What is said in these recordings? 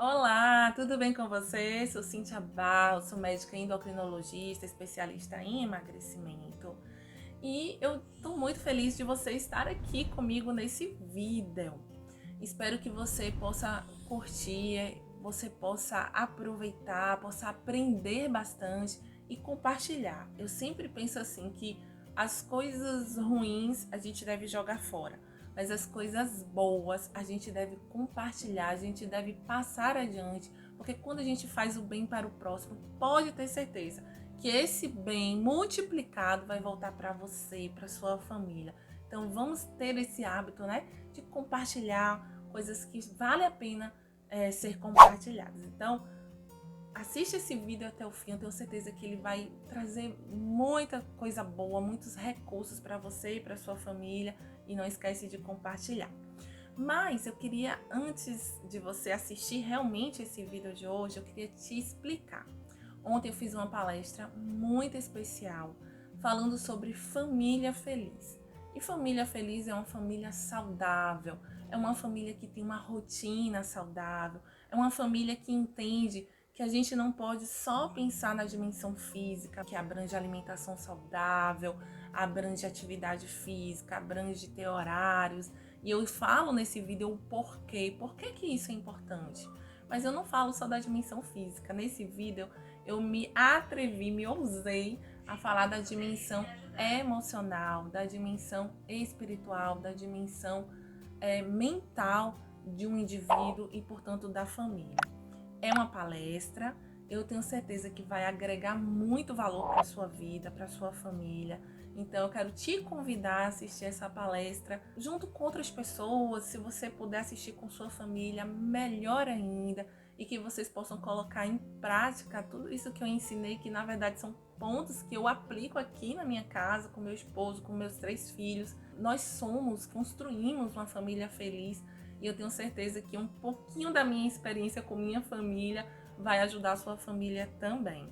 Olá, tudo bem com você? Sou Cíntia Barros, sou médica endocrinologista, especialista em emagrecimento. E eu estou muito feliz de você estar aqui comigo nesse vídeo. Espero que você possa curtir, você possa aproveitar, possa aprender bastante e compartilhar. Eu sempre penso assim que as coisas ruins a gente deve jogar fora, mas as coisas boas a gente deve compartilhar, a gente deve passar adiante, porque quando a gente faz o bem para o próximo, pode ter certeza que esse bem multiplicado vai voltar para você, para sua família. Então vamos ter esse hábito, né, de compartilhar coisas que vale a pena ser compartilhadas. Então assiste esse vídeo até o fim, eu tenho certeza que ele vai trazer muita coisa boa, muitos recursos para você e para sua família, e não esquece de compartilhar. Mas eu queria, antes de você assistir realmente esse vídeo de hoje, eu queria te explicar. Ontem eu fiz uma palestra muito especial falando sobre família feliz. E família feliz é uma família saudável, é uma família que tem uma rotina saudável, é uma família que entende que a gente não pode só pensar na dimensão física, que abrange alimentação saudável, abrange atividade física, abrange ter horários. E eu falo nesse vídeo o porquê, por que isso é importante. Mas eu não falo só da dimensão física. Nesse vídeo eu me atrevi, me ousei a falar da dimensão emocional, da dimensão espiritual, da dimensão mental de um indivíduo e, portanto, da família. É uma palestra, eu tenho certeza que vai agregar muito valor para a sua vida, para a sua família. Então eu quero te convidar a assistir essa palestra junto com outras pessoas. Se você puder assistir com sua família, melhor ainda. E que vocês possam colocar em prática tudo isso que eu ensinei, que na verdade são pontos que eu aplico aqui na minha casa, com meu esposo, com meus 3 filhos. Nós construímos uma família feliz. E eu tenho certeza que um pouquinho da minha experiência com minha família vai ajudar a sua família também.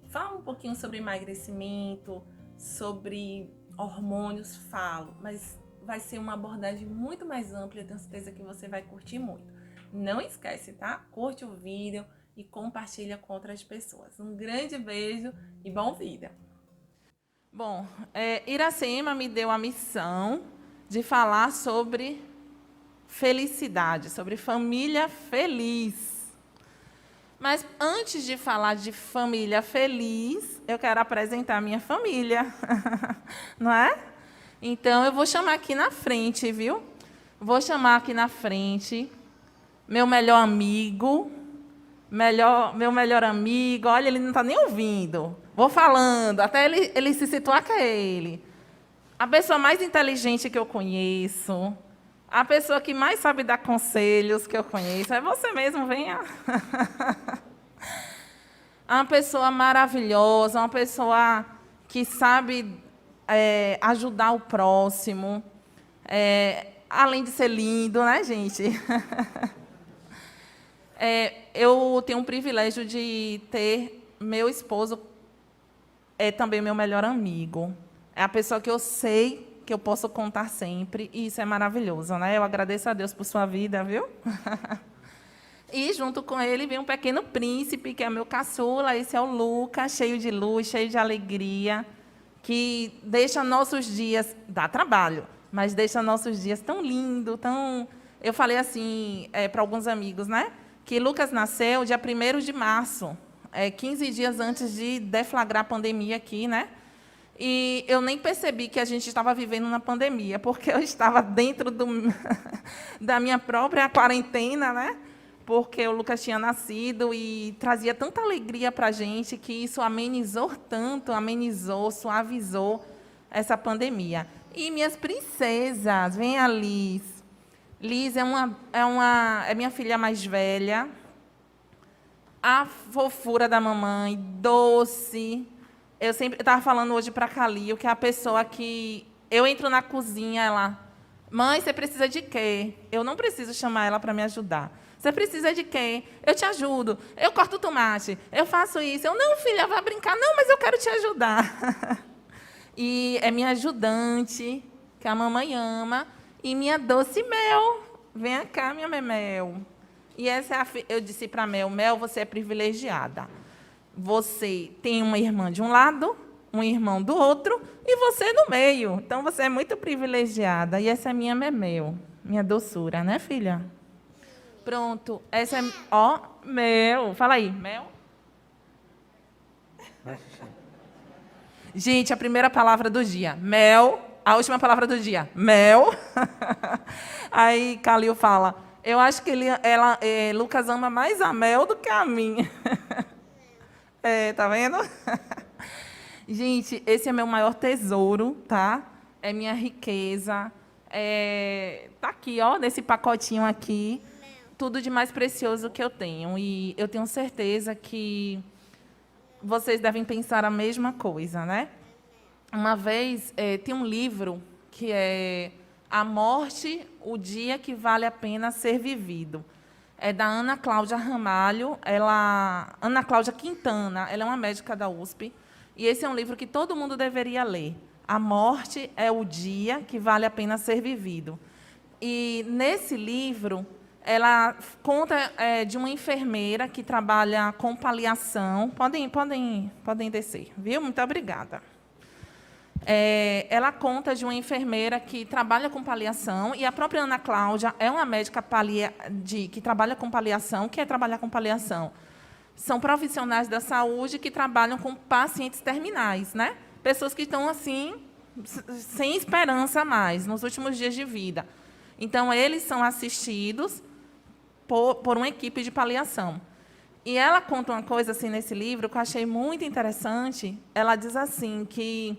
Falo um pouquinho sobre emagrecimento, sobre hormônios, mas vai ser uma abordagem muito mais ampla, eu tenho certeza que você vai curtir muito. Não esquece, tá? Curte o vídeo e compartilha com outras pessoas. Um grande beijo e bom vídeo! Bom, Iracema me deu a missão de falar sobre felicidade, sobre família feliz. Mas antes de falar de família feliz, eu quero apresentar a minha família, não é? Então, eu vou chamar aqui na frente, viu? Vou chamar aqui na frente meu melhor amigo, meu melhor amigo. Olha, ele não está nem ouvindo. Vou falando, até ele se situar que é ele. A pessoa mais inteligente que eu conheço, a pessoa que mais sabe dar conselhos que eu conheço, é você mesmo, venha. Uma pessoa maravilhosa, uma pessoa que sabe ajudar o próximo, além de ser lindo, né, gente? Eu tenho o privilégio de ter meu esposo, também meu melhor amigo. É a pessoa que eu sei que eu posso contar sempre, e isso é maravilhoso, né? Eu agradeço a Deus por sua vida, viu? E, junto com ele, vem um pequeno príncipe, que é meu caçula, esse é o Lucas, cheio de luz, cheio de alegria, que deixa nossos dias, dá trabalho, mas deixa nossos dias tão lindo, tão... Eu falei assim para alguns amigos, né? Que Lucas nasceu dia 1º de março, 15 dias antes de deflagrar a pandemia aqui, né? E eu nem percebi que a gente estava vivendo na pandemia, porque eu estava dentro da minha própria quarentena, né? Porque o Lucas tinha nascido e trazia tanta alegria para a gente que isso amenizou tanto, suavizou essa pandemia. E minhas princesas, vem a Liz. Liz é minha filha mais velha, a fofura da mamãe, doce. Eu estava falando hoje para a Calil, que é a pessoa que... Eu entro na cozinha, ela... Mãe, você precisa de quê? Eu não preciso chamar ela para me ajudar. Você precisa de quê? Eu te ajudo. Eu corto o tomate. Eu faço isso. Eu, não, filha, vai brincar. Não, mas eu quero te ajudar. E é minha ajudante, que a mamãe ama. E minha doce mel. Vem cá, minha memel. E essa eu disse para Mel, Mel, você é privilegiada. Você tem uma irmã de um lado, um irmão do outro, e você no meio. Então, você é muito privilegiada. E essa é minha Memel, minha doçura, né, filha? Pronto. Essa é... Ó, Mel. Fala aí, Mel. Gente, a primeira palavra do dia, mel. A última palavra do dia, mel. Aí Calil fala, eu acho que Lucas ama mais a Mel do que a mim. Tá vendo? Gente, esse é meu maior tesouro, tá? É minha riqueza. Tá aqui, ó, nesse pacotinho aqui. Tudo de mais precioso que eu tenho. E eu tenho certeza que vocês devem pensar a mesma coisa, né? Uma vez, tem um livro que é A Morte, o Dia que Vale a Pena Ser Vivido. É da Ana Cláudia Ramalho, Ana Cláudia Quintana, ela é uma médica da USP, e esse é um livro que todo mundo deveria ler. A Morte é o Dia que Vale a Pena Ser Vivido. E, nesse livro, ela conta de uma enfermeira que trabalha com paliação. Podem descer, viu? Muito obrigada. Ela conta de uma enfermeira que trabalha com paliação, e a própria Ana Cláudia é uma médica que trabalha com paliação. O que é trabalhar com paliação? São profissionais da saúde que trabalham com pacientes terminais, né? Pessoas que estão assim, sem esperança mais, nos últimos dias de vida. Então, eles são assistidos por uma equipe de paliação. E ela conta uma coisa assim nesse livro que eu achei muito interessante. Ela diz assim que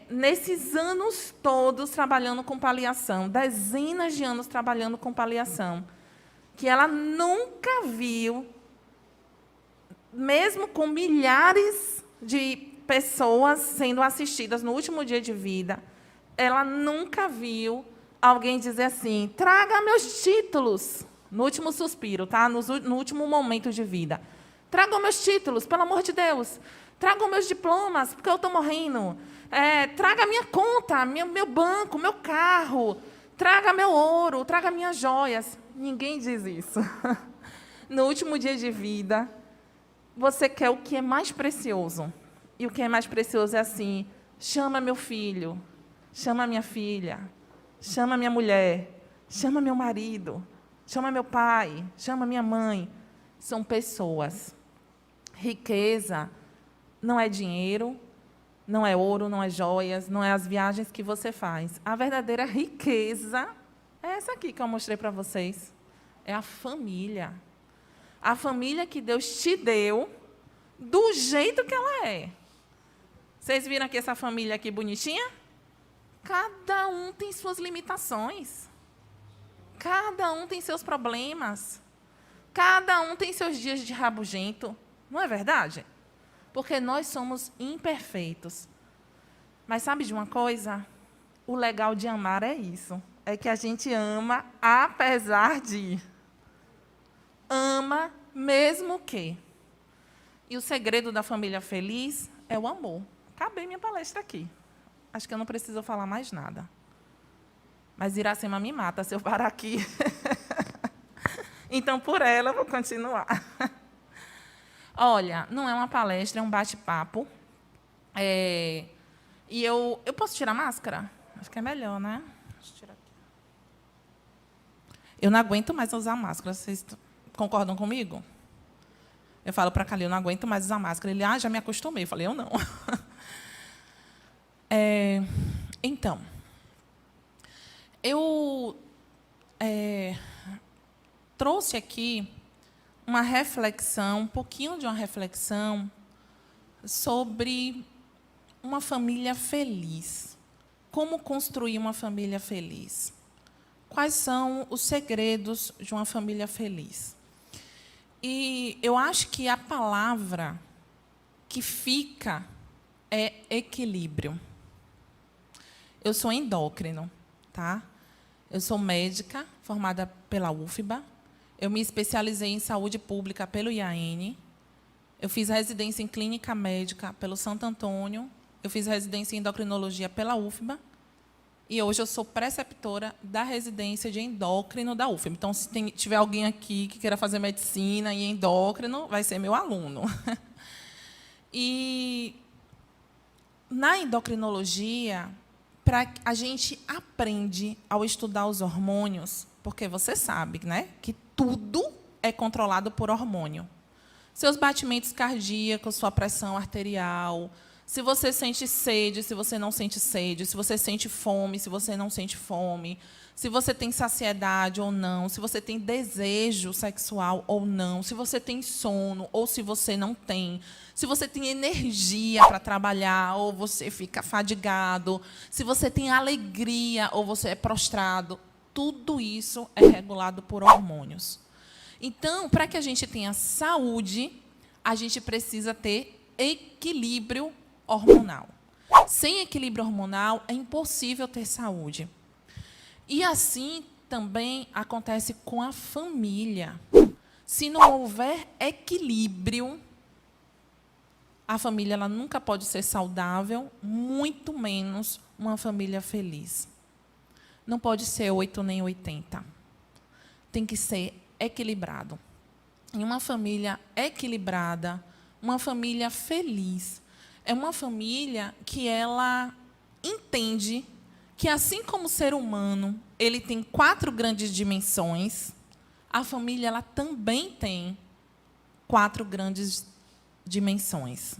nesses anos todos trabalhando com paliação, dezenas de anos trabalhando com paliação, que ela nunca viu, mesmo com milhares de pessoas sendo assistidas no último dia de vida, ela nunca viu alguém dizer assim, traga meus títulos, no último suspiro, tá? No último momento de vida. Tragam meus títulos, pelo amor de Deus. Tragam meus diplomas, porque eu estou morrendo. Traga a minha conta, meu banco, meu carro. Traga meu ouro, traga minhas joias. Ninguém diz isso. No último dia de vida, você quer o que é mais precioso. E o que é mais precioso é assim, chama meu filho, chama minha filha, chama minha mulher, chama meu marido, chama meu pai, chama minha mãe. São pessoas. Riqueza não é dinheiro, não é ouro, não é joias, não é as viagens que você faz. A verdadeira riqueza é essa aqui que eu mostrei para vocês. É a família. A família que Deus te deu do jeito que ela é. Vocês viram aqui essa família aqui bonitinha? Cada um tem suas limitações. Cada um tem seus problemas. Cada um tem seus dias de rabugento. Não é verdade? Porque nós somos imperfeitos. Mas sabe de uma coisa? O legal de amar é isso. É que a gente ama apesar de. Ama mesmo que. E o segredo da família feliz é o amor. Acabei minha palestra aqui. Acho que eu não preciso falar mais nada. Mas Iracema me mata se eu parar aqui. Então, por ela, eu vou continuar. Olha, não é uma palestra, é um bate-papo. E eu posso tirar a máscara? Acho que é melhor, né? Deixa eu tirar aqui. Eu não aguento mais usar máscara. Vocês concordam comigo? Eu falo para a Calil, eu não aguento mais usar máscara. Ele, já me acostumei. Eu falei, eu não. Então, eu trouxe aqui uma reflexão, um pouquinho de uma reflexão sobre uma família feliz. Como construir uma família feliz? Quais são os segredos de uma família feliz? E eu acho que a palavra que fica é equilíbrio. Eu sou endócrino, tá? Eu sou médica, formada pela UFBA. Eu me especializei em saúde pública pelo IAN. Eu fiz residência em clínica médica pelo Santo Antônio. Eu fiz residência em endocrinologia pela UFBA. e hoje eu sou preceptora da residência de endócrino da UFM. Então, se tiver alguém aqui que queira fazer medicina e endócrino, vai ser meu aluno. E na endocrinologia, a gente aprende ao estudar os hormônios, porque você sabe, né, que tudo é controlado por hormônio. Seus batimentos cardíacos, sua pressão arterial, se você sente sede, se você não sente sede, se você sente fome, se você não sente fome, se você tem saciedade ou não, se você tem desejo sexual ou não, se você tem sono ou se você não tem, se você tem energia para trabalhar ou você fica fadigado, se você tem alegria ou você é prostrado, tudo isso é regulado por hormônios. Então, para que a gente tenha saúde, a gente precisa ter equilíbrio hormonal. Sem equilíbrio hormonal, é impossível ter saúde. E assim também acontece com a família. Se não houver equilíbrio, a família ela nunca pode ser saudável, muito menos uma família feliz. Não pode ser 8 nem 80. Tem que ser equilibrado. E uma família equilibrada, uma família feliz, é uma família que ela entende que, assim como o ser humano ele tem 4 grandes dimensões, a família ela também tem 4 grandes dimensões.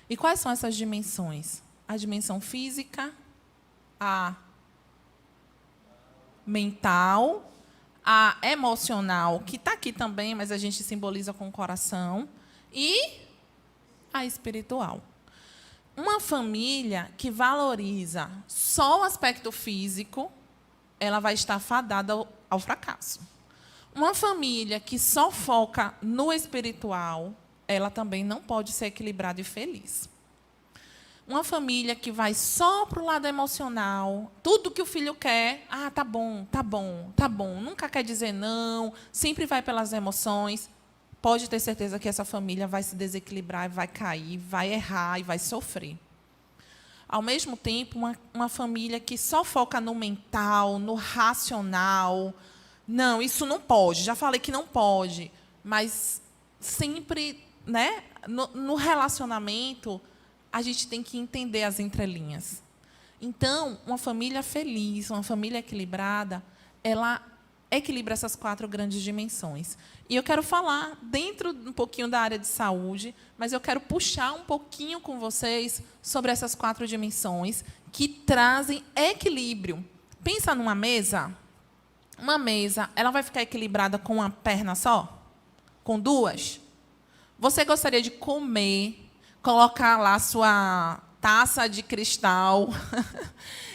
E quais são essas dimensões? A dimensão física, a mental, a emocional, que está aqui também, mas a gente simboliza com o coração, e a espiritual. Uma família que valoriza só o aspecto físico, ela vai estar fadada ao fracasso. Uma família que só foca no espiritual, ela também não pode ser equilibrada e feliz. Uma família que vai só para o lado emocional, tudo que o filho quer, tá bom, tá bom, tá bom, nunca quer dizer não, sempre vai pelas emoções, pode ter certeza que essa família vai se desequilibrar, vai cair, vai errar e vai sofrer. Ao mesmo tempo, uma família que só foca no mental, no racional, não, isso não pode, já falei que não pode, mas sempre, né, no relacionamento, a gente tem que entender as entrelinhas. Então, uma família feliz, uma família equilibrada, ela equilibra essas 4 grandes dimensões. E eu quero falar dentro um pouquinho da área de saúde, mas eu quero puxar um pouquinho com vocês sobre essas 4 dimensões que trazem equilíbrio. Pensa numa mesa. Uma mesa, ela vai ficar equilibrada com uma perna só? Com 2? Você gostaria de comer, colocar lá sua taça de cristal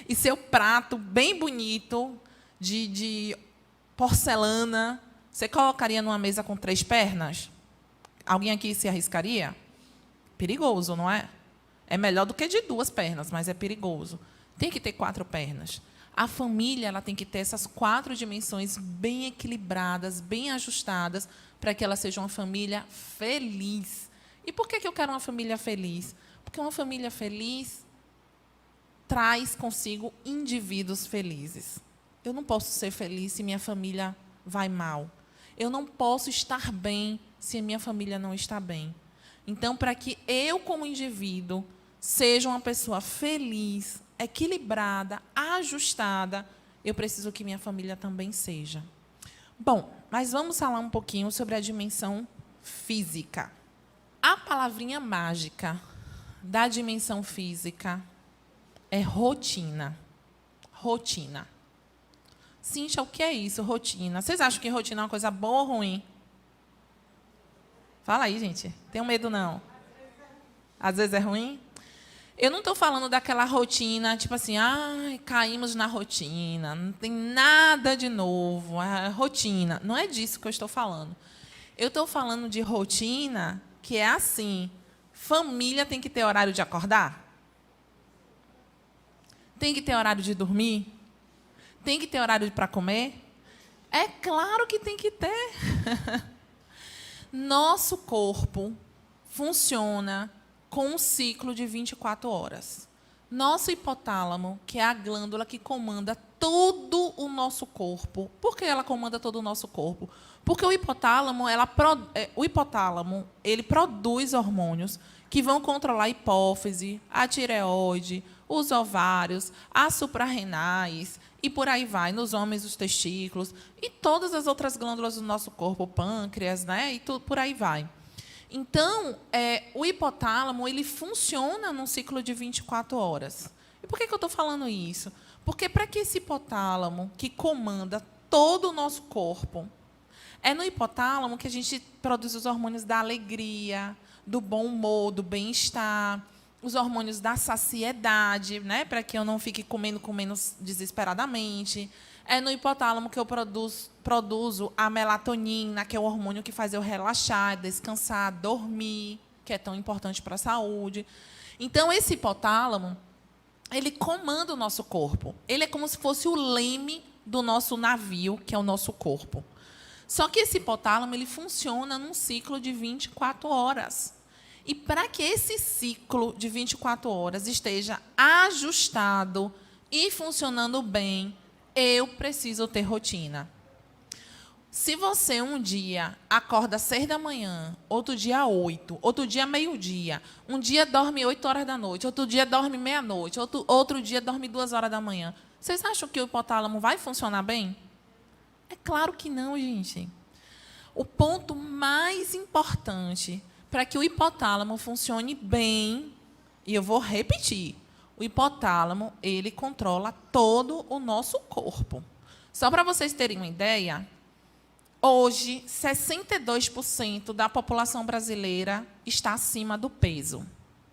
e seu prato bem bonito de porcelana, você colocaria numa mesa com 3 pernas? Alguém aqui se arriscaria? Perigoso, não é? É melhor do que de 2 pernas, mas é perigoso. Tem que ter 4 pernas. A família ela tem que ter essas 4 dimensões bem equilibradas, bem ajustadas, para que ela seja uma família feliz. E por que eu quero uma família feliz? Porque uma família feliz traz consigo indivíduos felizes. Eu não posso ser feliz se minha família vai mal. Eu não posso estar bem se a minha família não está bem. Então, para que eu, como indivíduo, seja uma pessoa feliz, equilibrada, ajustada, eu preciso que minha família também seja. Bom, mas vamos falar um pouquinho sobre a dimensão física. A palavrinha mágica da dimensão física é rotina. Rotina. Cíntia, o que é isso, rotina? Vocês acham que rotina é uma coisa boa ou ruim? Fala aí, gente. Tenho medo, não. Às vezes é ruim? Eu não estou falando daquela rotina, tipo assim, caímos na rotina, não tem nada de novo, é rotina. Não é disso que eu estou falando. Eu estou falando de rotina que é assim, família tem que ter horário de acordar? Tem que ter horário de dormir? Tem que ter horário para comer? É claro que tem que ter. Nosso corpo funciona com um ciclo de 24 horas. Nosso hipotálamo, que é a glândula que comanda todo o nosso corpo. Por que ela comanda todo o nosso corpo? Porque o hipotálamo, ele produz hormônios que vão controlar a hipófise, a tireoide, os ovários, as suprarrenais e por aí vai, nos homens os testículos e todas as outras glândulas do nosso corpo, pâncreas, né? E tudo por aí vai. Então, o hipotálamo ele funciona num ciclo de 24 horas. E por que eu estou falando isso? Porque para que esse hipotálamo, que comanda todo o nosso corpo, é no hipotálamo que a gente produz os hormônios da alegria, do bom humor, do bem-estar, os hormônios da saciedade, né, para que eu não fique comendo desesperadamente. É no hipotálamo que eu produzo a melatonina, que é o hormônio que faz eu relaxar, descansar, dormir, que é tão importante para a saúde. Então, esse hipotálamo, ele comanda o nosso corpo. Ele é como se fosse o leme do nosso navio, que é o nosso corpo. Só que esse hipotálamo ele funciona num ciclo de 24 horas. E para que esse ciclo de 24 horas esteja ajustado e funcionando bem, eu preciso ter rotina. Se você um dia acorda às 6 da manhã, outro dia 8, outro dia meio-dia, um dia dorme 8 horas da noite, outro dia dorme meia-noite, outro dia dorme 2 horas da manhã, vocês acham que o hipotálamo vai funcionar bem? É claro que não, gente. O ponto mais importante para que o hipotálamo funcione bem, e eu vou repetir, o hipotálamo, ele controla todo o nosso corpo. Só para vocês terem uma ideia, hoje, 62% da população brasileira está acima do peso.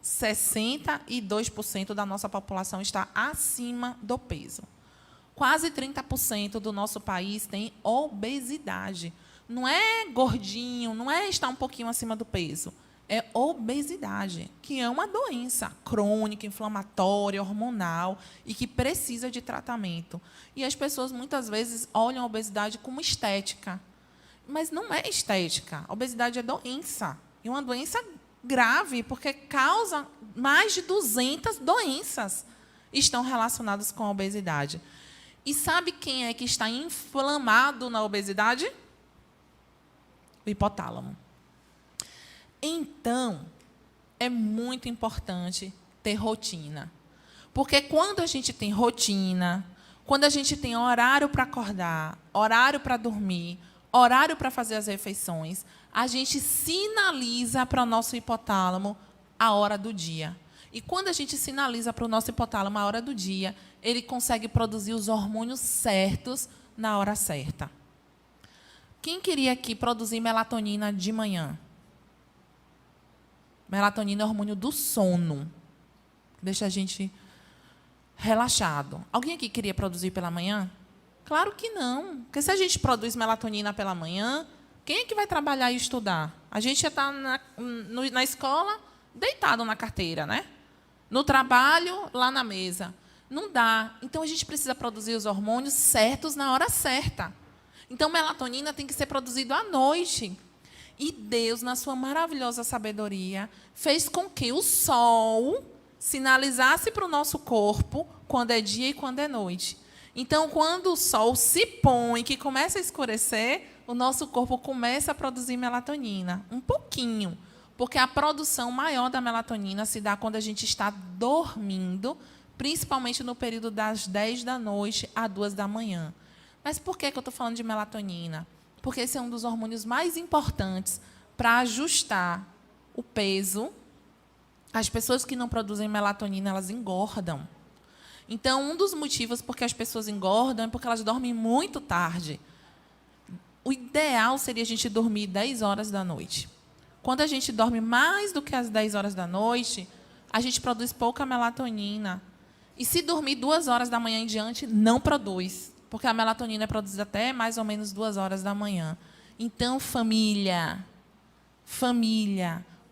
62% da nossa população está acima do peso. Quase 30% do nosso país tem obesidade. Não é gordinho, não é estar um pouquinho acima do peso. É obesidade, que é uma doença crônica, inflamatória, hormonal e que precisa de tratamento. E as pessoas, muitas vezes, olham a obesidade como estética. Mas não é estética. A obesidade é doença. E uma doença grave, porque causa mais de 200 doenças estão relacionadas com a obesidade. E sabe quem é que está inflamado na obesidade? O hipotálamo. Então, é muito importante ter rotina. Porque quando a gente tem rotina, quando a gente tem horário para acordar, horário para dormir, horário para fazer as refeições, a gente sinaliza para o nosso hipotálamo a hora do dia. E quando a gente sinaliza para o nosso hipotálamo a hora do dia, ele consegue produzir os hormônios certos na hora certa. Quem queria aqui produzir melatonina de manhã? Melatonina é o hormônio do sono. Deixa a gente relaxado. Alguém aqui queria produzir pela manhã? Claro que não. Porque se a gente produz melatonina pela manhã, quem é que vai trabalhar e estudar? A gente já está na escola, deitado na carteira, né? No trabalho, lá na mesa. Não dá. Então, a gente precisa produzir os hormônios certos na hora certa. Então, melatonina tem que ser produzido à noite. E Deus, na sua maravilhosa sabedoria, fez com que o sol sinalizasse para o nosso corpo quando é dia e quando é noite. Então, quando o sol se põe, que começa a escurecer, o nosso corpo começa a produzir melatonina. Um pouquinho. Porque a produção maior da melatonina se dá quando a gente está dormindo, principalmente no período das 10 da noite a 2 da manhã. Mas por que eu estou falando de melatonina? Porque esse é um dos hormônios mais importantes para ajustar o peso. As pessoas que não produzem melatonina, elas engordam. Então, um dos motivos por que as pessoas engordam é porque elas dormem muito tarde. O ideal seria a gente dormir 10 horas da noite. Quando a gente dorme mais do que as 10 horas da noite, a gente produz pouca melatonina. E se dormir 2 horas da manhã em diante, não produz. Porque a melatonina é produzida até mais ou menos 2 horas da manhã. Então, família,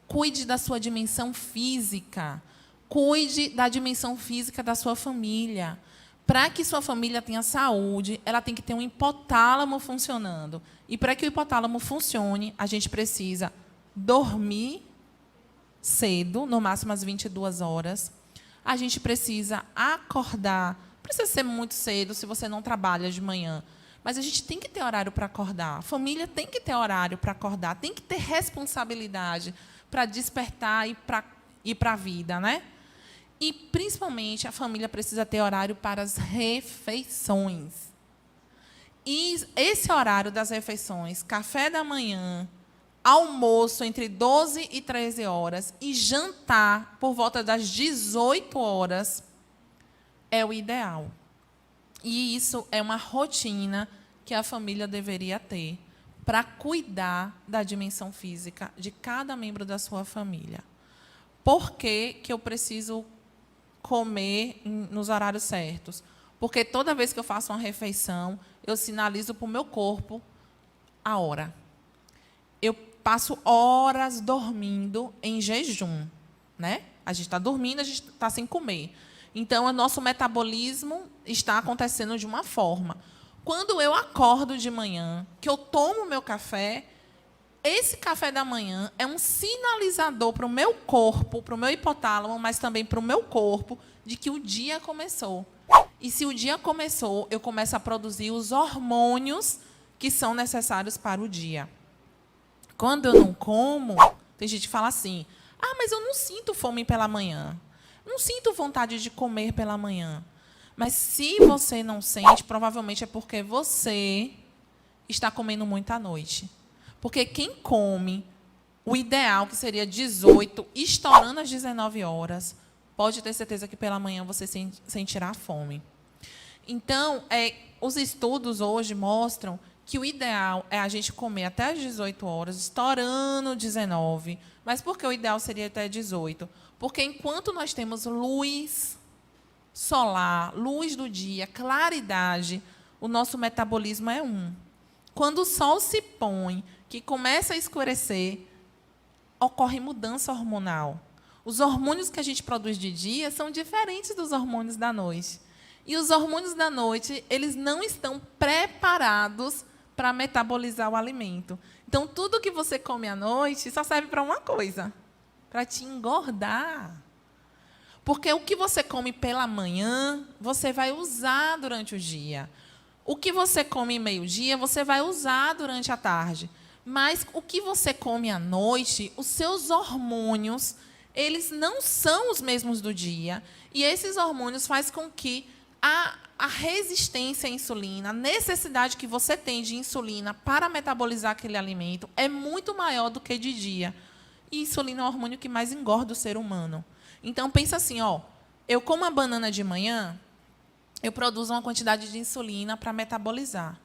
cuide da sua dimensão física. Cuide da dimensão física da sua família. Para que sua família tenha saúde, ela tem que ter um hipotálamo funcionando. E para que o hipotálamo funcione, a gente precisa dormir cedo, no máximo às 22 horas. a gente precisa acordar. Não precisa ser muito cedo se você não trabalha de manhã. Mas a gente tem que ter horário para acordar. A família tem que ter horário para acordar. Tem que ter responsabilidade para despertar e para ir para a vida, né? E, principalmente, a família precisa ter horário para as refeições. E esse horário das refeições, café da manhã, almoço entre 12 e 13 horas e jantar por volta das 18 horas é o ideal. E isso é uma rotina que a família deveria ter para cuidar da dimensão física de cada membro da sua família. Por que eu preciso comer nos horários certos? Porque toda vez que eu faço uma refeição, eu sinalizo para o meu corpo a hora. Eu passo horas dormindo em jejum, né? A gente está dormindo, a gente está sem comer. Então, o nosso metabolismo está acontecendo de uma forma. Quando eu acordo de manhã, que eu tomo meu café, esse café da manhã é um sinalizador para o meu corpo, para o meu hipotálamo, mas também para o meu corpo, de que o dia começou. E se o dia começou, eu começo a produzir os hormônios que são necessários para o dia. Quando eu não como, tem gente que fala assim, mas eu não sinto fome pela manhã. Não sinto vontade de comer pela manhã. Mas se você não sente, provavelmente é porque você está comendo muito à noite. Porque quem come, o ideal, que seria 18, estourando às 19 horas, pode ter certeza que pela manhã você sentirá fome. Então, os estudos hoje mostram que o ideal é a gente comer até às 18 horas, estourando 19. Mas por que o ideal seria até 18? Porque enquanto nós temos luz solar, luz do dia, claridade, o nosso metabolismo é um. Quando o sol se põe, que começa a escurecer, ocorre mudança hormonal. Os hormônios que a gente produz de dia são diferentes dos hormônios da noite. E os hormônios da noite, eles não estão preparados para metabolizar o alimento. Então, tudo que você come à noite só serve para uma coisa, para te engordar. Porque o que você come pela manhã, você vai usar durante o dia. O que você come meio-dia, você vai usar durante a tarde. Mas o que você come à noite, os seus hormônios, eles não são os mesmos do dia. E esses hormônios fazem com que a resistência à insulina, a necessidade que você tem de insulina para metabolizar aquele alimento é muito maior do que de dia. E insulina é o hormônio que mais engorda o ser humano. Então, pensa assim, eu como a banana de manhã, eu produzo uma quantidade de insulina para metabolizar.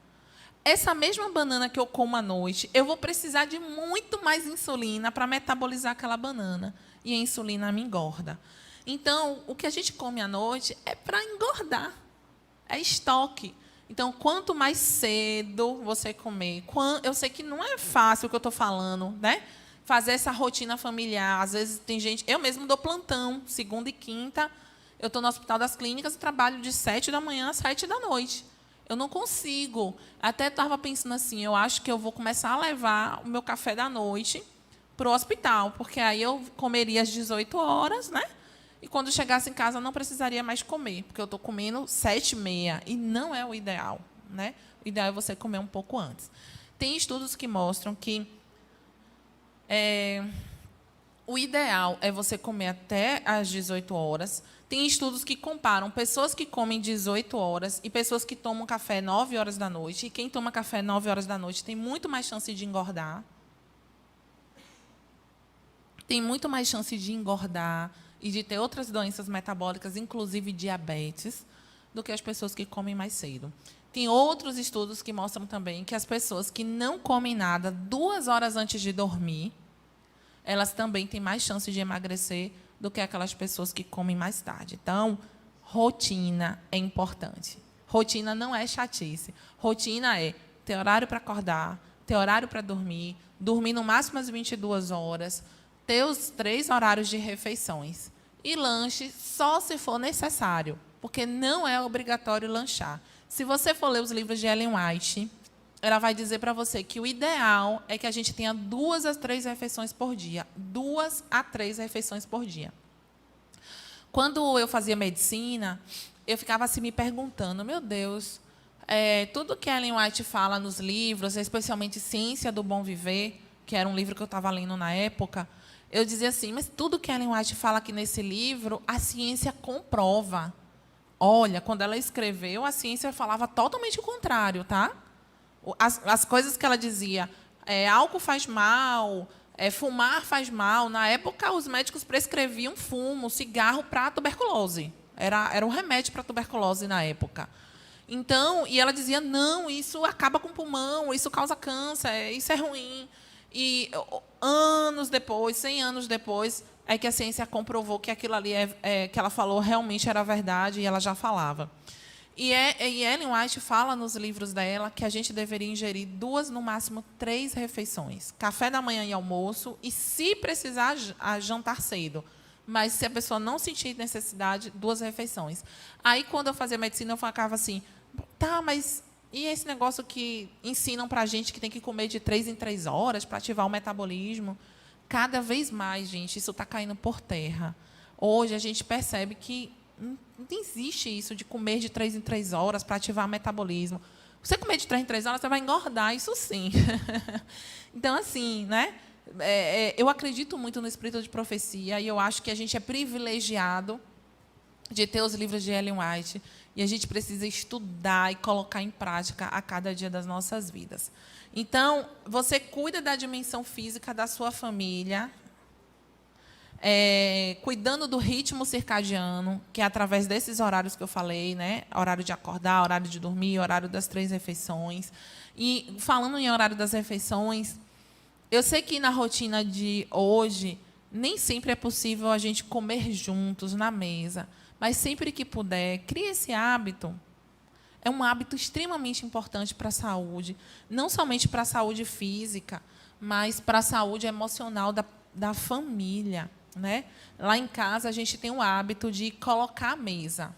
Essa mesma banana que eu como à noite, eu vou precisar de muito mais insulina para metabolizar aquela banana. E a insulina me engorda. Então, o que a gente come à noite é para engordar. É estoque. Então, quanto mais cedo você comer... Eu sei que não é fácil o que eu estou falando, né? Fazer essa rotina familiar. Às vezes, tem gente... Eu mesmo dou plantão, segunda e quinta. Eu estou no Hospital das Clínicas e trabalho de 7 da manhã às 7 da noite. Eu não consigo. Até estava pensando assim, eu acho que eu vou começar a levar o meu café da noite para o hospital, porque aí eu comeria às 18 horas, né? E quando chegasse em casa, não precisaria mais comer, porque eu estou comendo 7h30, e não é o ideal, né? O ideal é você comer um pouco antes. Tem estudos que mostram que o ideal é você comer até às 18 horas. Tem estudos que comparam pessoas que comem 18 horas e pessoas que tomam café 9 horas da noite. E quem toma café 9 horas da noite tem muito mais chance de engordar. Tem muito mais chance de engordar e de ter outras doenças metabólicas, inclusive diabetes, do que as pessoas que comem mais cedo. Tem outros estudos que mostram também que as pessoas que não comem nada 2 horas antes de dormir, elas também têm mais chance de emagrecer do que aquelas pessoas que comem mais tarde. Então, rotina é importante. Rotina não é chatice. Rotina é ter horário para acordar, ter horário para dormir, dormir no máximo às 22 horas, ter os 3 horários de refeições. E lanche só se for necessário, porque não é obrigatório lanchar. Se você for ler os livros de Ellen White, ela vai dizer para você que o ideal é que a gente tenha 2 a 3 refeições por dia. 2 a 3 refeições por dia. Quando eu fazia medicina, eu ficava assim me perguntando, meu Deus, tudo que Ellen White fala nos livros, especialmente Ciência do Bom Viver, que era um livro que eu estava lendo na época, eu dizia assim, mas tudo que Ellen White fala aqui nesse livro, a ciência comprova. Olha, quando ela escreveu, a ciência falava totalmente o contrário, tá? As coisas que ela dizia, álcool faz mal, fumar faz mal. Na época, os médicos prescreviam fumo, cigarro para tuberculose. Era um remédio para tuberculose na época. Então, e ela dizia, não, isso acaba com o pulmão, isso causa câncer, isso é ruim. E anos depois, 100 anos depois, é que a ciência comprovou que aquilo ali que ela falou realmente era verdade e ela já falava. E Ellen White fala nos livros dela que a gente deveria ingerir 2, no máximo 3 refeições. Café da manhã e almoço, e, se precisar, jantar cedo. Mas, se a pessoa não sentir necessidade, 2 refeições. Aí, quando eu fazia medicina, eu ficava assim, tá, mas e esse negócio que ensinam para a gente que tem que comer de 3 em 3 horas para ativar o metabolismo? Cada vez mais, gente, isso está caindo por terra. Hoje, a gente percebe que não existe isso de comer de 3 em 3 horas para ativar o metabolismo. Você comer de 3 em 3 horas, você vai engordar, isso sim. Então, assim, né? Eu acredito muito no espírito de profecia e eu acho que a gente é privilegiado de ter os livros de Ellen White e a gente precisa estudar e colocar em prática a cada dia das nossas vidas. Então, você cuida da dimensão física da sua família, cuidando do ritmo circadiano, que é através desses horários que eu falei, né? Horário de acordar, horário de dormir, horário das 3 refeições. E, falando em horário das refeições, eu sei que na rotina de hoje, nem sempre é possível a gente comer juntos na mesa, mas sempre que puder, crie esse hábito. É um hábito extremamente importante para a saúde, não somente para a saúde física, mas para a saúde emocional da família, né? Lá em casa, a gente tem o hábito de colocar a mesa.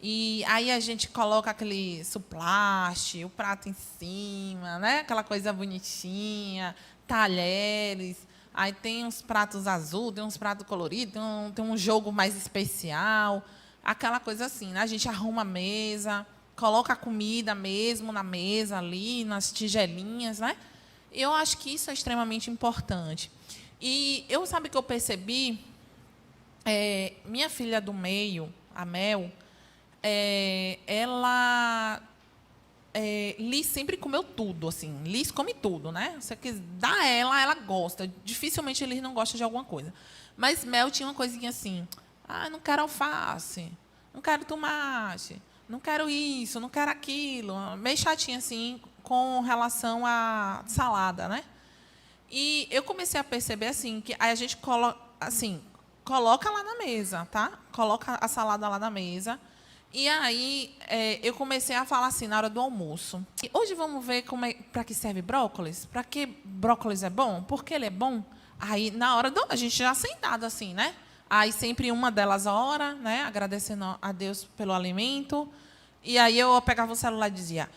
E aí a gente coloca aquele suplast, o prato em cima, né? Aquela coisa bonitinha, talheres. Aí tem uns pratos azul, tem uns pratos coloridos, tem um jogo mais especial, aquela coisa assim, né? A gente arruma a mesa, coloca a comida mesmo na mesa ali, nas tigelinhas, né? Eu acho que isso é extremamente importante. E sabe que eu percebi, minha filha do meio, a Mel, ela Liz sempre comeu tudo, assim. Liz come tudo, né? Você quer dar ela gosta. Dificilmente Liz não gosta de alguma coisa. Mas Mel tinha uma coisinha assim, não quero alface, não quero tomate, não quero isso, não quero aquilo. Meio chatinha, assim, com relação à salada, né? E eu comecei a perceber assim que aí a gente coloca lá na mesa, tá? Coloca a salada lá na mesa. E aí eu comecei a falar assim na hora do almoço. E hoje vamos ver para que serve brócolis? Para que brócolis é bom? Por que ele é bom? Aí na hora a gente já sentado assim, né? Aí sempre uma delas ora, né? Agradecendo a Deus pelo alimento. E aí eu pegava o celular e dizia: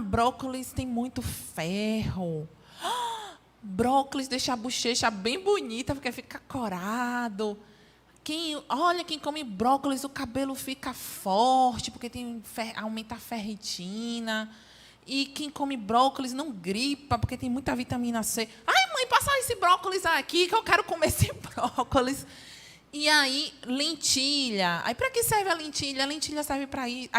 brócolis tem muito ferro. Brócolis deixa a bochecha bem bonita, porque fica corado. Olha, quem come brócolis, o cabelo fica forte, porque aumenta a ferritina. E quem come brócolis não gripa, porque tem muita vitamina C. Ai, mãe, passa esse brócolis aqui, que eu quero comer esse brócolis. E aí, lentilha. Aí, para que serve a lentilha? A lentilha serve para ir.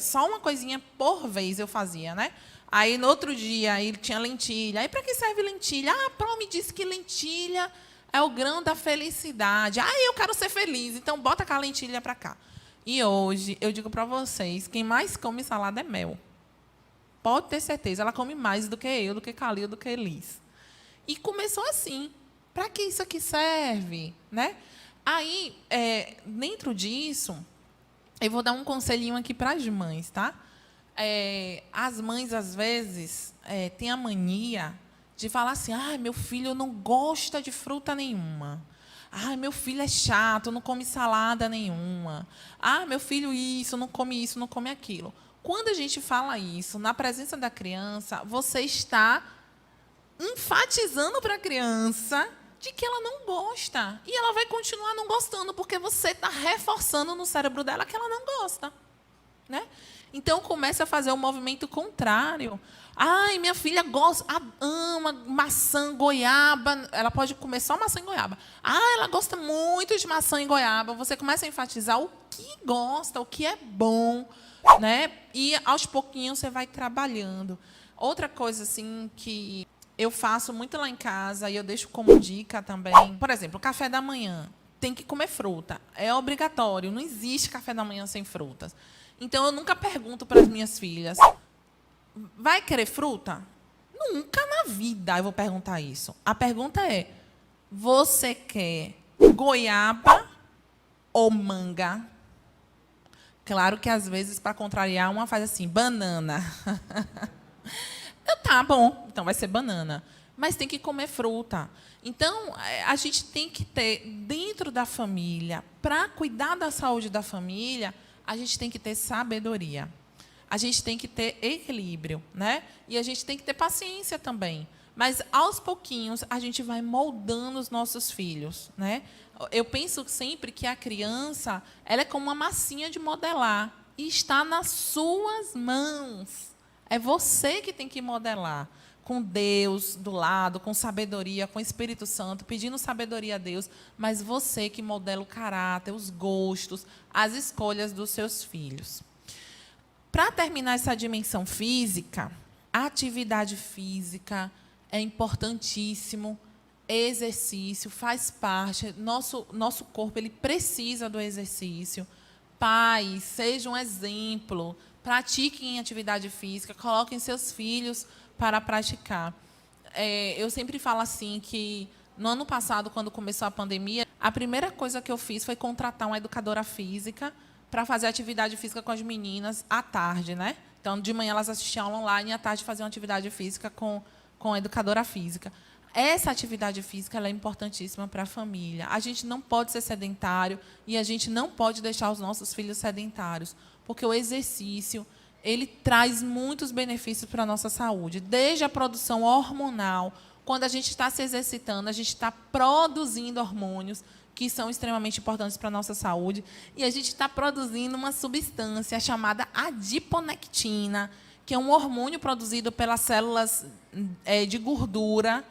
Só uma coisinha por vez eu fazia, né? Aí, no outro dia, aí tinha lentilha. Aí, para que serve lentilha? A Pro me disse que lentilha é o grão da felicidade. Eu quero ser feliz, então bota aquela lentilha para cá. E hoje, eu digo para vocês, quem mais come salada é Mel. Pode ter certeza, ela come mais do que eu, do que Calil, do que Elis. E começou assim. Para que isso aqui serve? Né? Aí, dentro disso, eu vou dar um conselhinho aqui para as mães, tá? As mães, às vezes, têm a mania de falar assim: meu filho não gosta de fruta nenhuma. Meu filho é chato, não come salada nenhuma. Meu filho isso, não come aquilo. Quando a gente fala isso na presença da criança, você está enfatizando para a criança de que ela não gosta. E ela vai continuar não gostando, porque você está reforçando no cérebro dela que ela não gosta. Né? Então, comece a fazer o movimento contrário. Ai, minha filha gosta, ama maçã, goiaba. Ela pode comer só maçã e goiaba. Ah, ela gosta muito de maçã e goiaba. Você começa a enfatizar o que gosta, o que é bom, né? E, aos pouquinhos, você vai trabalhando. Outra coisa assim que eu faço muito lá em casa, e eu deixo como dica também, por exemplo, o café da manhã. Tem que comer fruta. É obrigatório. Não existe café da manhã sem frutas. Então, eu nunca pergunto para as minhas filhas, vai querer fruta? Nunca na vida eu vou perguntar isso. A pergunta é, você quer goiaba ou manga? Claro que, às vezes, para contrariar, uma faz assim, banana. Tá bom, então vai ser banana. Mas tem que comer fruta. Então, a gente tem que ter, dentro da família, para cuidar da saúde da família, a gente tem que ter sabedoria. A gente tem que ter equilíbrio, né? E a gente tem que ter paciência também. Mas, aos pouquinhos, a gente vai moldando os nossos filhos, né? Eu penso sempre que a criança, ela é como uma massinha de modelar. E está nas suas mãos. É você que tem que modelar. Com Deus do lado, com sabedoria, com o Espírito Santo, pedindo sabedoria a Deus, mas você que modela o caráter, os gostos, as escolhas dos seus filhos. Para terminar essa dimensão física, a atividade física é importantíssimo, exercício faz parte, nosso corpo ele precisa do exercício. Pais, sejam um exemplo, pratiquem atividade física, coloquem seus filhos para praticar. Eu sempre falo assim que, no ano passado, quando começou a pandemia, a primeira coisa que eu fiz foi contratar uma educadora física para fazer atividade física com as meninas à tarde, né? Então, de manhã elas assistiam aula online e à tarde faziam atividade física com a educadora física. Essa atividade física ela é importantíssima para a família. A gente não pode ser sedentário e a gente não pode deixar os nossos filhos sedentários, porque o exercício ele traz muitos benefícios para a nossa saúde, desde a produção hormonal. Quando a gente está se exercitando, a gente está produzindo hormônios que são extremamente importantes para a nossa saúde, e a gente está produzindo uma substância chamada adiponectina, que é um hormônio produzido pelas células de gordura,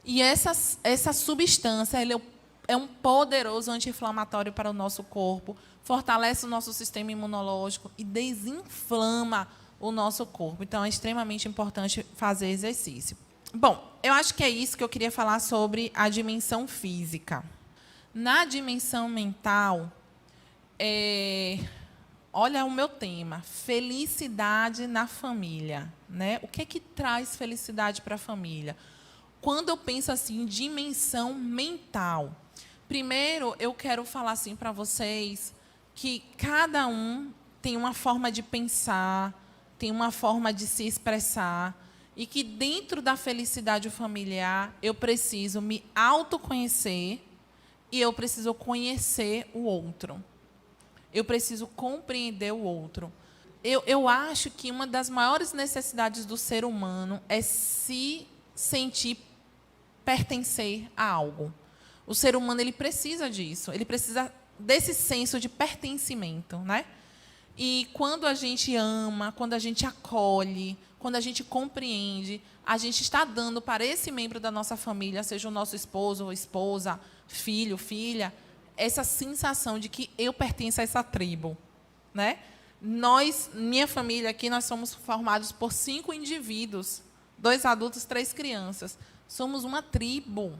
e essa substância ela é um poderoso anti-inflamatório para o nosso corpo, fortalece o nosso sistema imunológico e desinflama o nosso corpo. Então, é extremamente importante fazer exercício. Bom, eu acho que é isso que eu queria falar sobre a dimensão física. Na dimensão mental, olha o meu tema, felicidade na família, né? O que é que traz felicidade para a família? Quando eu penso assim, dimensão mental, primeiro eu quero falar assim para vocês que cada um tem uma forma de pensar, tem uma forma de se expressar, e que dentro da felicidade familiar eu preciso me autoconhecer e eu preciso conhecer o outro. Eu preciso compreender o outro. Eu acho que uma das maiores necessidades do ser humano é se sentir pertencer a algo. O ser humano ele precisa disso, ele precisa desse senso de pertencimento, né? E quando a gente ama, quando a gente acolhe, quando a gente compreende, a gente está dando para esse membro da nossa família, seja o nosso esposo ou esposa, filho, filha, essa sensação de que eu pertenço a essa tribo, né? Minha família aqui, nós somos formados por 5 indivíduos, 2 adultos, 3 crianças. Somos uma tribo.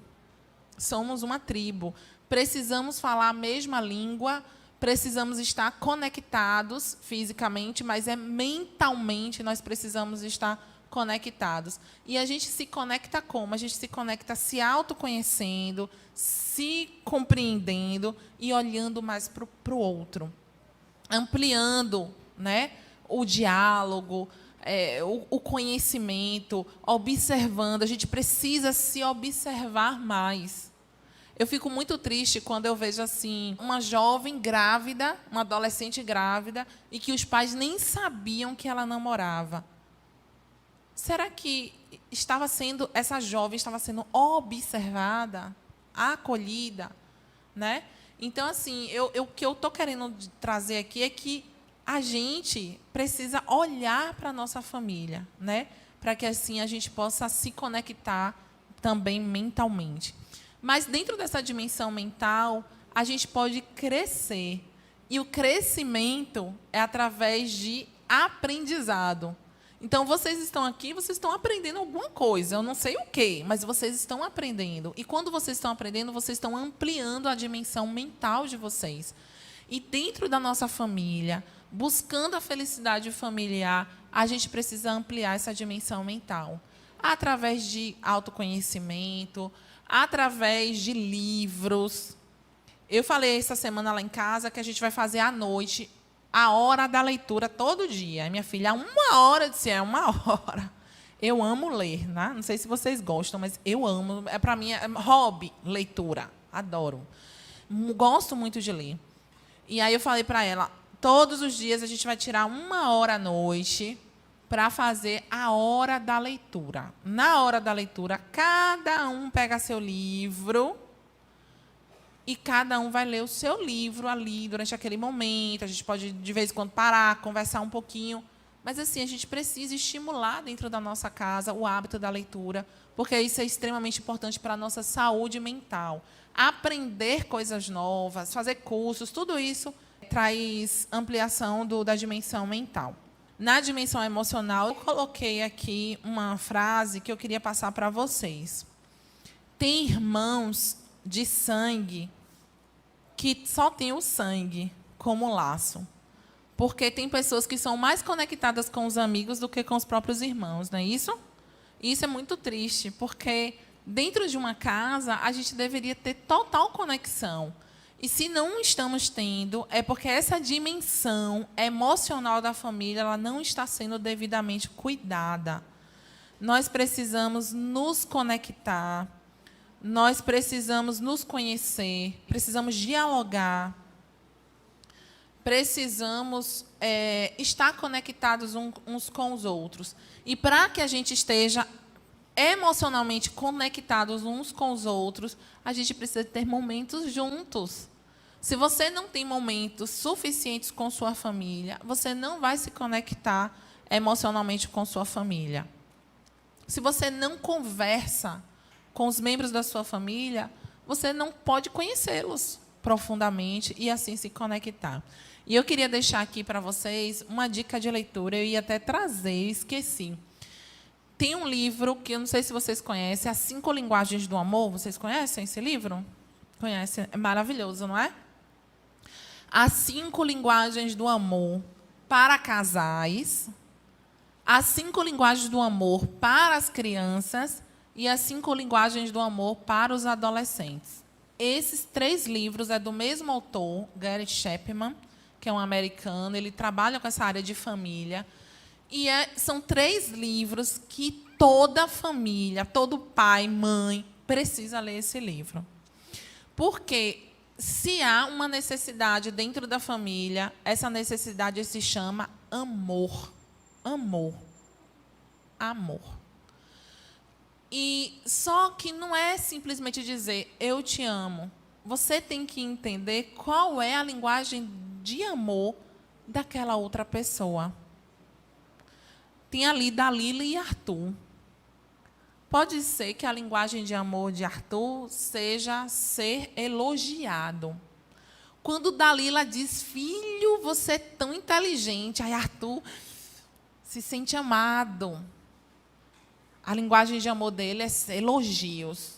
Somos uma tribo. Precisamos falar a mesma língua, precisamos estar conectados fisicamente, mas mentalmente nós precisamos estar conectados. E a gente se conecta como? A gente se conecta se autoconhecendo, se compreendendo e olhando mais para o outro. Ampliando, né, o diálogo, o conhecimento, observando. A gente precisa se observar mais. Eu fico muito triste quando eu vejo assim uma jovem grávida, uma adolescente grávida, e que os pais nem sabiam que ela namorava. Será que essa jovem estava sendo observada? acolhida, né? Então, assim, o que eu estou querendo trazer aqui é que a gente precisa olhar para a nossa família, né? Para que, assim, a gente possa se conectar também mentalmente. Mas, dentro dessa dimensão mental, a gente pode crescer. E o crescimento é através de aprendizado. Então, vocês estão aqui, vocês estão aprendendo alguma coisa. Eu não sei o quê, mas vocês estão aprendendo. E quando vocês estão aprendendo, vocês estão ampliando a dimensão mental de vocês. E dentro da nossa família, buscando a felicidade familiar, a gente precisa ampliar essa dimensão mental. Através de autoconhecimento, através de livros. Eu falei essa semana lá em casa que a gente vai fazer à noite a hora da leitura todo dia. A minha filha, 1 hora, eu disse, 1 hora. Eu amo ler, né? Não sei se vocês gostam, mas eu amo. Para mim, é hobby, leitura. Adoro. Gosto muito de ler. E aí eu falei para ela, todos os dias a gente vai tirar 1 hora à noite para fazer a hora da leitura. Na hora da leitura, cada um pega seu livro e cada um vai ler o seu livro ali durante aquele momento. A gente pode, de vez em quando, parar, conversar um pouquinho. Mas, assim, a gente precisa estimular dentro da nossa casa o hábito da leitura, porque isso é extremamente importante para a nossa saúde mental. Aprender coisas novas, fazer cursos, tudo isso traz ampliação da dimensão mental. Na dimensão emocional, eu coloquei aqui uma frase que eu queria passar para vocês. Tem irmãos de sangue que só tem o sangue como laço. Porque tem pessoas que são mais conectadas com os amigos do que com os próprios irmãos, não é isso? Isso é muito triste, porque dentro de uma casa a gente deveria ter total conexão. E se não estamos tendo, é porque essa dimensão emocional da família ela não está sendo devidamente cuidada. Nós precisamos nos conectar. Nós precisamos nos conhecer, precisamos dialogar, precisamos estar conectados uns com os outros. E para que a gente esteja emocionalmente conectados uns com os outros, a gente precisa ter momentos juntos. Se você não tem momentos suficientes com sua família, você não vai se conectar emocionalmente com sua família. Se você não conversa com os membros da sua família, você não pode conhecê-los profundamente e assim se conectar. E eu queria deixar aqui para vocês uma dica de leitura, eu ia até trazer, esqueci. Tem um livro que eu não sei se vocês conhecem, As 5 Linguagens do Amor. Vocês conhecem esse livro? Conhecem? É maravilhoso, não é? As 5 Linguagens do Amor para casais, As 5 Linguagens do Amor para as crianças e As 5 Linguagens do Amor para os adolescentes. Esses 3 livros é do mesmo autor, Gary Chapman, que é um americano. Ele trabalha com essa área de família. E são 3 livros que toda família, todo pai, mãe, precisa ler esse livro. Porque se há uma necessidade dentro da família, essa necessidade se chama amor. Amor. Amor. E só que não é simplesmente dizer eu te amo. Você tem que entender qual é a linguagem de amor daquela outra pessoa. Tem ali Dalila e Arthur. Pode ser que a linguagem de amor de Arthur seja ser elogiado. Quando Dalila diz, filho, você é tão inteligente, aí Arthur se sente amado. A linguagem de amor dele é elogios.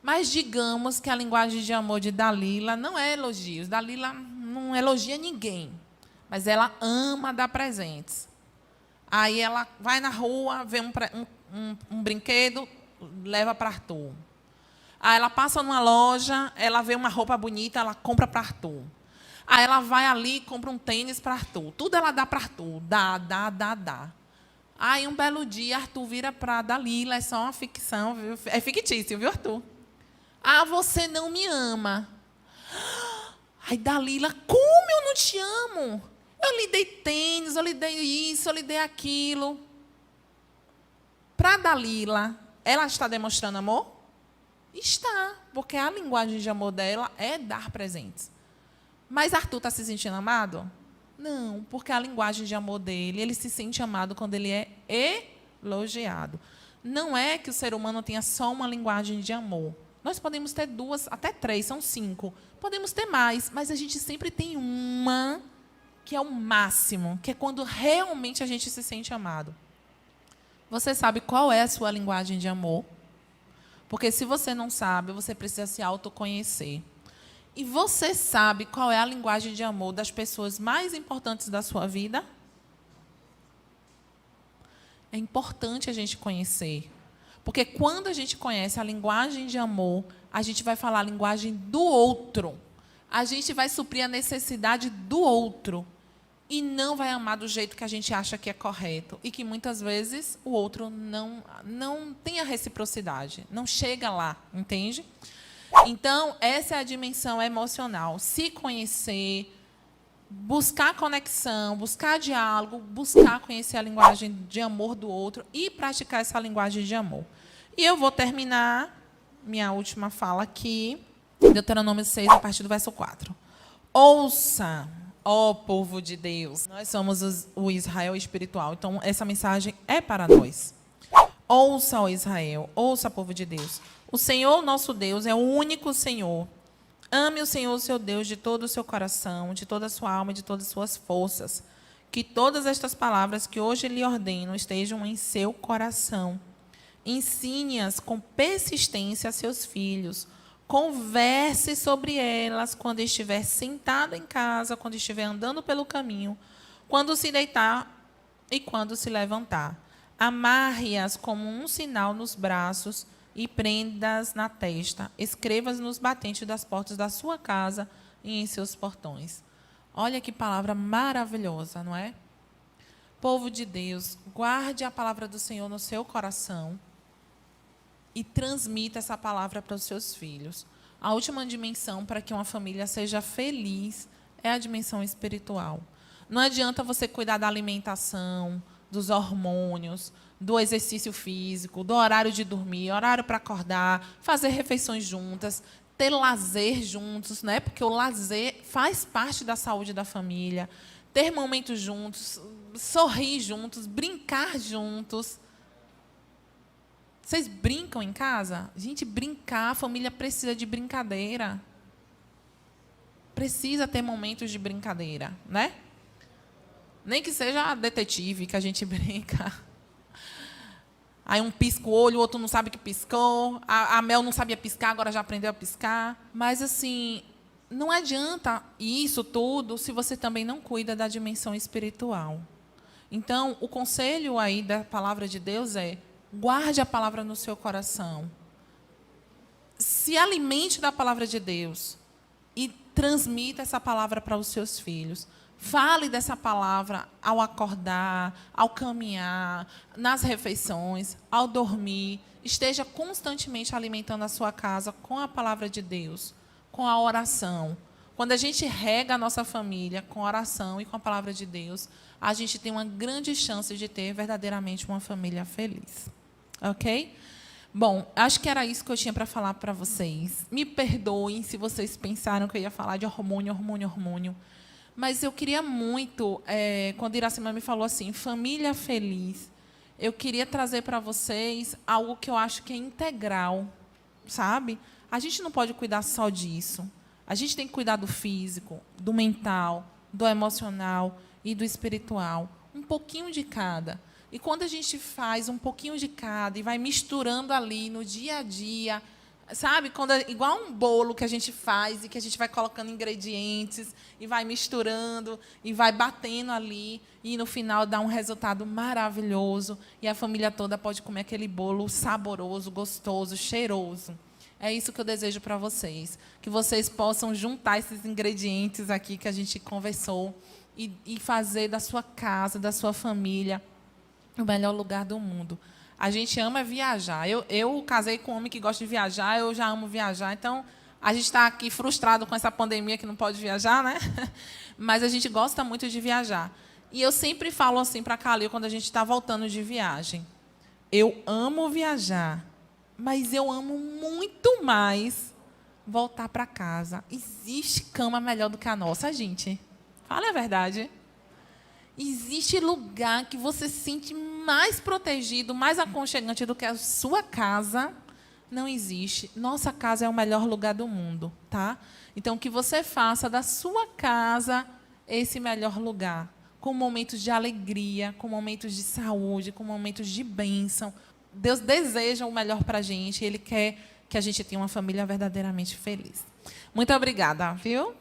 Mas digamos que a linguagem de amor de Dalila não é elogios. Dalila não elogia ninguém, mas ela ama dar presentes. Aí ela vai na rua, vê um brinquedo, leva para Arthur. Aí ela passa numa loja, ela vê uma roupa bonita, ela compra para Arthur. Aí ela vai ali e compra um tênis para Arthur. Tudo ela dá para Arthur. Dá. Aí, um belo dia, Arthur vira para Dalila, é só uma ficção, viu? É fictício, viu, Arthur? Ah, você não me ama. Aí, Dalila, como eu não te amo? Eu lhe dei tênis, eu lhe dei isso, eu lhe dei aquilo. Para Dalila, ela está demonstrando amor? Está. porque a linguagem de amor dela é dar presentes. Mas Arthur está se sentindo amado? Não, porque a linguagem de amor dele, ele se sente amado quando ele é elogiado. Não é que o ser humano tenha só uma linguagem de amor. Nós podemos ter 2, até 3, são 5. Podemos ter mais, mas a gente sempre tem uma que é o máximo, que é quando realmente a gente se sente amado. Você sabe qual é a sua linguagem de amor? Porque se você não sabe, você precisa se autoconhecer. E você sabe qual é a linguagem de amor das pessoas mais importantes da sua vida? É importante a gente conhecer. Porque quando a gente conhece a linguagem de amor, a gente vai falar a linguagem do outro. A gente vai suprir a necessidade do outro. E não vai amar do jeito que a gente acha que é correto. E que muitas vezes o outro não tem a reciprocidade. Não chega lá, entende? Então, essa é a dimensão emocional. Se conhecer, buscar conexão, buscar diálogo, buscar conhecer a linguagem de amor do outro e praticar essa linguagem de amor. E eu vou terminar minha última fala aqui, Deuteronômio 6, a partir do verso 4. Ouça, ó povo de Deus. Nós somos o Israel espiritual, então essa mensagem é para nós. Ouça, ó Israel, ouça, povo de Deus. O Senhor, nosso Deus, é o único Senhor. Ame o Senhor, seu Deus, de todo o seu coração, de toda a sua alma e de todas as suas forças. Que todas estas palavras que hoje lhe ordeno estejam em seu coração. Ensine-as com persistência a seus filhos. Converse sobre elas quando estiver sentado em casa, quando estiver andando pelo caminho, quando se deitar e quando se levantar. Amarre-as como um sinal nos braços e prenda-as na testa. Escreva-as nos batentes das portas da sua casa e em seus portões. Olha que palavra maravilhosa, não é? Povo de Deus, guarde a palavra do Senhor no seu coração e transmita essa palavra para os seus filhos. A última dimensão para que uma família seja feliz é a dimensão espiritual. Não adianta você cuidar da alimentação, dos hormônios, do exercício físico, do horário de dormir, horário para acordar, fazer refeições juntas, ter lazer juntos, né? Porque o lazer faz parte da saúde da família. Ter momentos juntos, sorrir juntos, brincar juntos. Vocês brincam em casa? Gente, brincar, a família precisa de brincadeira. Precisa ter momentos de brincadeira, né? Nem que seja detetive, que a gente brinca. Aí um pisca o olho, o outro não sabe que piscou. A Mel não sabia piscar, agora já aprendeu a piscar. Mas, assim, não adianta isso tudo se você também não cuida da dimensão espiritual. Então, o conselho aí da palavra de Deus é: guarde a palavra no seu coração. Se alimente da palavra de Deus e transmita essa palavra para os seus filhos. Fale dessa palavra ao acordar, ao caminhar, nas refeições, ao dormir. Esteja constantemente alimentando a sua casa com a palavra de Deus, com a oração. Quando a gente rega a nossa família com a oração e com a palavra de Deus, a gente tem uma grande chance de ter verdadeiramente uma família feliz. Ok? Bom, acho que era isso que eu tinha para falar para vocês. Me perdoem se vocês pensaram que eu ia falar de hormônio. Mas eu queria muito, quando Iracema me falou assim, família feliz, eu queria trazer para vocês algo que eu acho que é integral, sabe? A gente não pode cuidar só disso. A gente tem que cuidar do físico, do mental, do emocional e do espiritual. Um pouquinho de cada. E quando a gente faz um pouquinho de cada e vai misturando ali no dia a dia, sabe? Igual um bolo que a gente faz e que a gente vai colocando ingredientes e vai misturando e vai batendo ali e no final dá um resultado maravilhoso e a família toda pode comer aquele bolo saboroso, gostoso, cheiroso. É isso que eu desejo para vocês, que vocês possam juntar esses ingredientes aqui que a gente conversou e fazer da sua casa, da sua família, o melhor lugar do mundo. A gente ama viajar. Eu casei com um homem que gosta de viajar, eu já amo viajar. Então, a gente está aqui frustrado com essa pandemia que não pode viajar, né? Mas a gente gosta muito de viajar. E eu sempre falo assim para a Calil, quando a gente está voltando de viagem. Eu amo viajar, mas eu amo muito mais voltar para casa. Existe cama melhor do que a nossa, gente? Fala a verdade. Existe lugar que você se sente mais protegido, mais aconchegante do que a sua casa? Não existe. Nossa casa é o melhor lugar do mundo, tá? Então, que você faça da sua casa esse melhor lugar, com momentos de alegria, com momentos de saúde, com momentos de bênção. Deus deseja o melhor para a gente. Ele quer que a gente tenha uma família verdadeiramente feliz. Muito obrigada, viu?